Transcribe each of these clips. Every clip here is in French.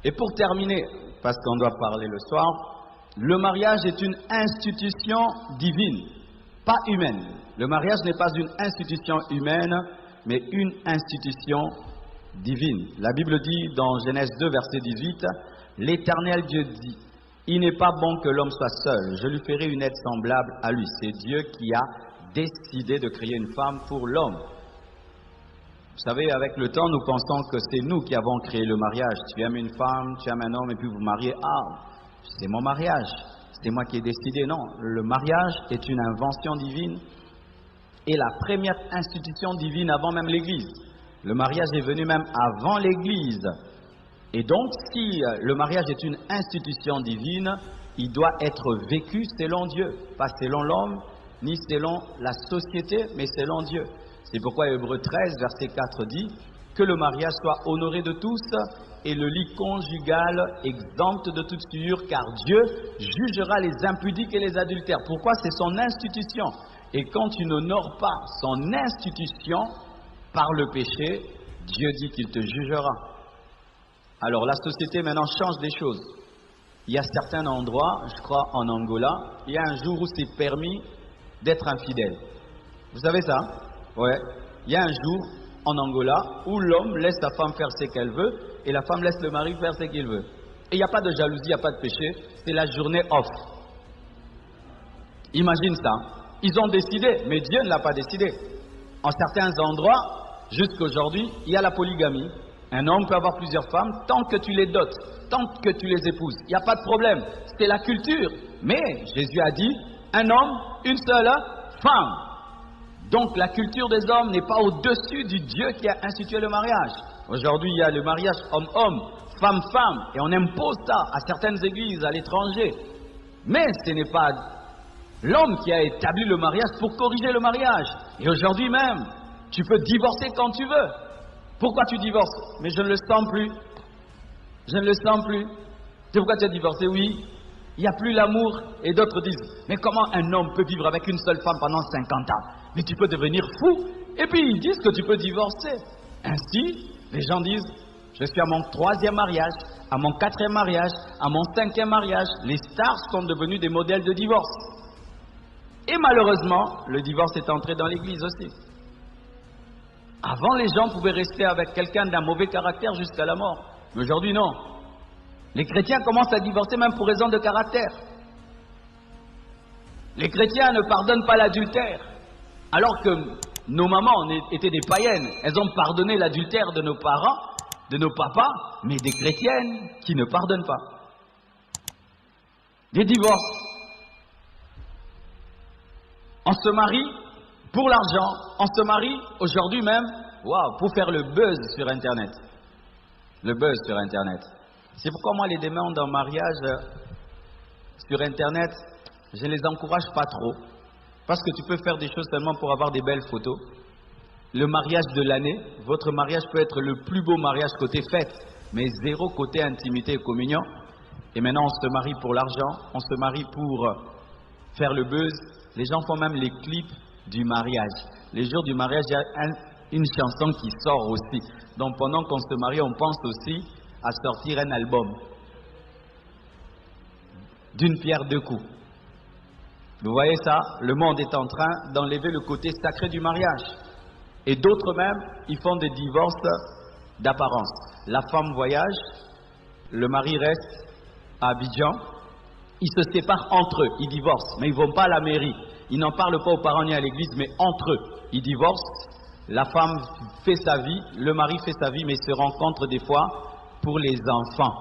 Et pour terminer, parce qu'on doit parler le soir, le mariage est une institution divine, pas humaine. Le mariage n'est pas une institution humaine, mais une institution divine. La Bible dit dans Genèse 2, verset 18, « L'Éternel Dieu dit, il n'est pas bon que l'homme soit seul, je lui ferai une aide semblable à lui. » C'est Dieu qui a décidé de créer une femme pour l'homme. Vous savez, avec le temps, nous pensons que c'est nous qui avons créé le mariage. Tu aimes une femme, tu aimes un homme, et puis vous mariez. Ah, c'est mon mariage, c'est moi qui ai décidé. Non, le mariage est une invention divine et la première institution divine avant même l'Église. Le mariage est venu même avant l'Église. Et donc, si le mariage est une institution divine, il doit être vécu selon Dieu, pas selon l'homme, ni selon la société, mais selon Dieu. C'est pourquoi Hébreux 13, verset 4 dit que le mariage soit honoré de tous et le lit conjugal exempt de toute souillure, car Dieu jugera les impudiques et les adultères. Pourquoi? C'est son institution. Et quand tu n'honores pas son institution par le péché, Dieu dit qu'il te jugera. Alors la société maintenant change des choses. Il y a certains endroits, je crois en Angola, il y a un jour où c'est permis d'être infidèle. Vous savez ça? Ouais. Il y a un jour en Angola où l'homme laisse sa femme faire ce qu'elle veut et la femme laisse le mari faire ce qu'il veut. Et il n'y a pas de jalousie, il n'y a pas de péché, c'est la journée off. Imagine ça. Ils ont décidé, mais Dieu ne l'a pas décidé. En certains endroits, jusqu'aujourd'hui, il y a la polygamie. Un homme peut avoir plusieurs femmes tant que tu les dotes, tant que tu les épouses. Il n'y a pas de problème. C'est la culture. Mais Jésus a dit, un homme, une seule femme. Donc la culture des hommes n'est pas au-dessus du Dieu qui a institué le mariage. Aujourd'hui, il y a le mariage homme-homme, femme-femme, et on impose ça à certaines églises à l'étranger. Mais ce n'est pas l'homme qui a établi le mariage pour corriger le mariage. Et aujourd'hui même, tu peux divorcer quand tu veux. Pourquoi tu divorces? Mais je ne le sens plus. Je ne le sens plus. C'est pourquoi tu as divorcé? Oui. Il n'y a plus l'amour. Et d'autres disent, mais comment un homme peut vivre avec une seule femme pendant 50 ans? Mais tu peux devenir fou. Et puis ils disent que tu peux divorcer. Ainsi, les gens disent, je suis à mon 3e mariage, à mon 4e mariage, à mon 5e mariage. Les stars sont devenus des modèles de divorce. Et malheureusement, le divorce est entré dans l'église aussi. Avant, les gens pouvaient rester avec quelqu'un d'un mauvais caractère jusqu'à la mort. Mais aujourd'hui, non. Les chrétiens commencent à divorcer même pour raison de caractère. Les chrétiens ne pardonnent pas l'adultère. Alors que nos mamans étaient des païennes. Elles ont pardonné l'adultère de nos parents, de nos papas, mais des chrétiennes qui ne pardonnent pas. Des divorces. On se marie pour l'argent, on se marie aujourd'hui même, waouh, pour faire le buzz sur Internet. Le buzz sur Internet. C'est pourquoi moi les demandes en mariage sur Internet, je ne les encourage pas trop. Parce que tu peux faire des choses seulement pour avoir des belles photos. Le mariage de l'année, votre mariage peut être le plus beau mariage côté fête, mais zéro côté intimité et communion. Et maintenant on se marie pour l'argent, on se marie pour faire le buzz. Les gens font même les clips du mariage. Les jours du mariage, il y a une chanson qui sort aussi. Donc pendant qu'on se marie, on pense aussi à sortir un album. D'une pierre deux coups. Vous voyez ça? Le monde est en train d'enlever le côté sacré du mariage. Et d'autres même, ils font des divorces d'apparence. La femme voyage, le mari reste à Abidjan. Ils se séparent entre eux, ils divorcent, mais ils ne vont pas à la mairie. Ils n'en parlent pas aux parents ni à l'église, mais entre eux, ils divorcent. La femme fait sa vie, le mari fait sa vie, mais ils se rencontrent des fois pour les enfants.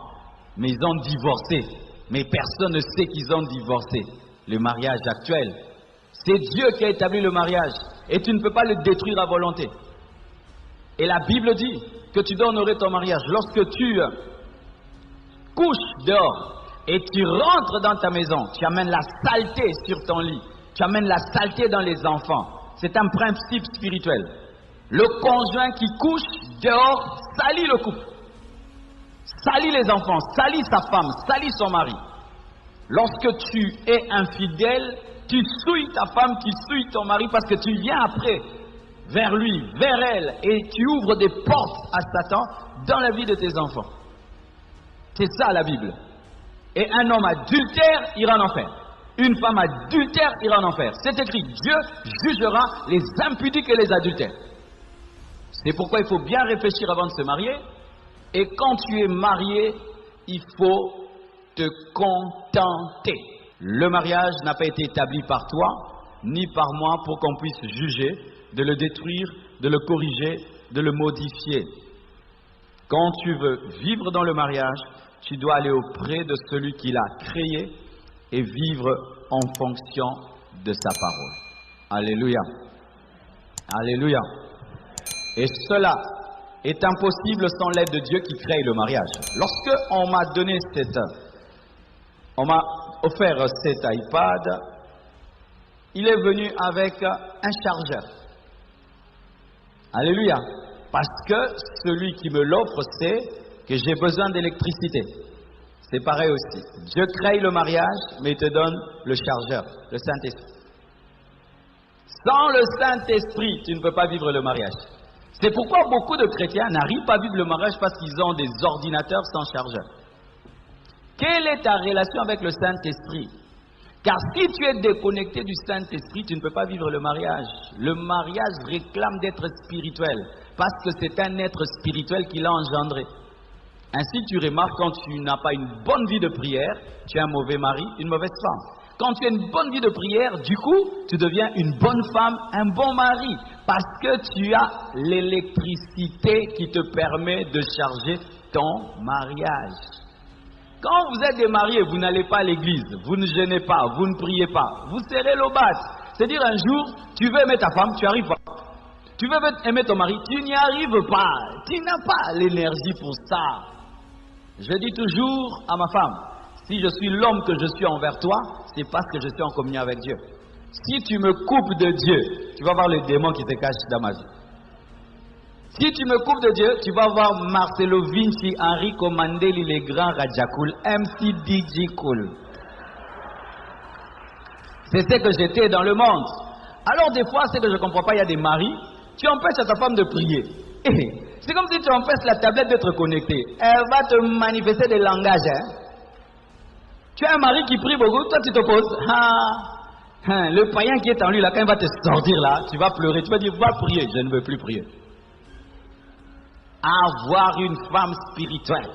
Mais ils ont divorcé. Mais personne ne sait qu'ils ont divorcé. Le mariage actuel, c'est Dieu qui a établi le mariage. Et tu ne peux pas le détruire à volonté. Et la Bible dit que tu dois honorer ton mariage. Lorsque tu couches dehors et tu rentres dans ta maison, tu amènes la saleté sur ton lit. Tu amènes la saleté dans les enfants. C'est un principe spirituel. Le conjoint qui couche dehors salit le couple. Salit les enfants, salit sa femme, salit son mari. Lorsque tu es infidèle, tu souilles ta femme, tu souilles ton mari parce que tu viens après vers lui, vers elle et tu ouvres des portes à Satan dans la vie de tes enfants. C'est ça la Bible. Et un homme adultère ira en enfer. Une femme adultère ira en enfer. C'est écrit, Dieu jugera les impudiques et les adultères. C'est pourquoi il faut bien réfléchir avant de se marier. Et quand tu es marié, il faut te contenter. Le mariage n'a pas été établi par toi, ni par moi, pour qu'on puisse juger, de le détruire, de le corriger, de le modifier. Quand tu veux vivre dans le mariage, tu dois aller auprès de celui qui l'a créé et vivre en fonction de sa parole. Alléluia. Alléluia. Et cela est impossible sans l'aide de Dieu qui crée le mariage. Lorsque on m'a offert cet iPad, il est venu avec un chargeur. Alléluia. Parce que celui qui me l'offre sait que j'ai besoin d'électricité. C'est pareil aussi. Dieu crée le mariage, mais il te donne le chargeur, le Saint-Esprit. Sans le Saint-Esprit, tu ne peux pas vivre le mariage. C'est pourquoi beaucoup de chrétiens n'arrivent pas à vivre le mariage parce qu'ils ont des ordinateurs sans chargeur. Quelle est ta relation avec le Saint-Esprit? Car si tu es déconnecté du Saint-Esprit, tu ne peux pas vivre le mariage. Le mariage réclame d'être spirituel, parce que c'est un être spirituel qui l'a engendré. Ainsi, tu remarques, quand tu n'as pas une bonne vie de prière, tu es un mauvais mari, une mauvaise femme. Quand tu as une bonne vie de prière, du coup, tu deviens une bonne femme, un bon mari, parce que tu as l'électricité qui te permet de charger ton mariage. Quand vous êtes des mariés, vous n'allez pas à l'église, vous ne jeûnez pas, vous ne priez pas, vous serrez l'aubasse. C'est-à-dire un jour, tu veux aimer ta femme, tu n'y arrives pas. Tu veux aimer ton mari, tu n'y arrives pas. Tu n'as pas l'énergie pour ça. Je dis toujours à ma femme, si je suis l'homme que je suis envers toi, c'est parce que je suis en communion avec Dieu. Si tu me coupes de Dieu, tu vas voir le démon qui se cache dans ma vie. Si tu me coupes de Dieu, tu vas voir Marcelo Vinci, Enrico Mandeli, les grands Rajakoul, MC DJ Cool. C'est ce que j'étais dans le monde. Alors des fois, c'est que je ne comprends pas, il y a des maris, tu empêches à ta femme de prier. C'est comme si tu empêches la tablette d'être connectée. Elle va te manifester des langages. Tu as un mari qui prie beaucoup, toi tu t'opposes. Le païen qui est en lui, là, quand il va te sortir là, tu vas pleurer, tu vas dire, va prier. Je ne veux plus prier. Avoir une femme spirituelle,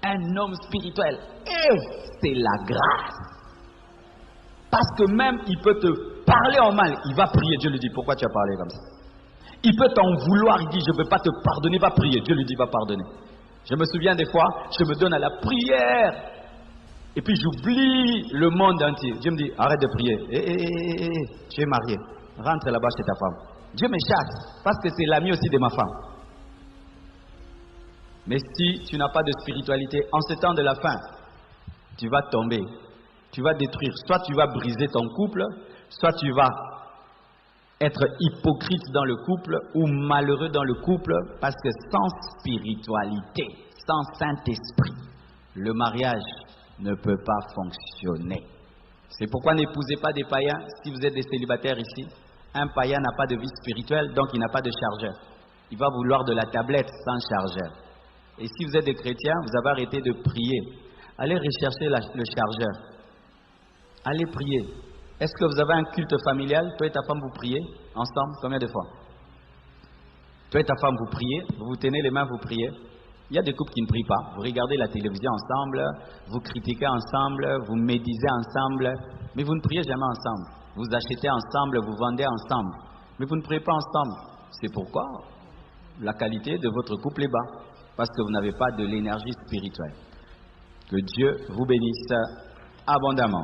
un homme spirituel, c'est la grâce. Parce que même il peut te parler en mal, il va prier. Dieu lui dit, pourquoi tu as parlé comme ça? Il peut t'en vouloir, il dit, je ne veux pas te pardonner, va prier. Dieu lui dit, va pardonner. Je me souviens des fois, je me donne à la prière. Et puis j'oublie le monde entier. Dieu me dit, arrête de prier. Tu es marié. Rentre là-bas chez ta femme. Dieu me chasse, parce que c'est l'ami aussi de ma femme. Mais si tu n'as pas de spiritualité, en ce temps de la fin, tu vas tomber. Tu vas détruire. Soit tu vas briser ton couple, soit tu vas être hypocrite dans le couple ou malheureux dans le couple, parce que sans spiritualité, sans Saint-Esprit, le mariage ne peut pas fonctionner. C'est pourquoi n'épousez pas des païens. Si vous êtes des célibataires ici, un païen n'a pas de vie spirituelle, donc il n'a pas de chargeur. Il va vouloir de la tablette sans chargeur. Et si vous êtes des chrétiens, vous avez arrêté de prier. Allez rechercher le chargeur. Allez prier. Est-ce que vous avez un culte familial? Toi et ta femme, vous priez ensemble? Combien de fois? Toi et ta femme, vous priez? Vous vous tenez les mains, vous priez? Il y a des couples qui ne prient pas. Vous regardez la télévision ensemble, vous critiquez ensemble, vous médisez ensemble, mais vous ne priez jamais ensemble. Vous achetez ensemble, vous vendez ensemble, mais vous ne priez pas ensemble. C'est pourquoi la qualité de votre couple est bas, parce que vous n'avez pas de l'énergie spirituelle. Que Dieu vous bénisse abondamment.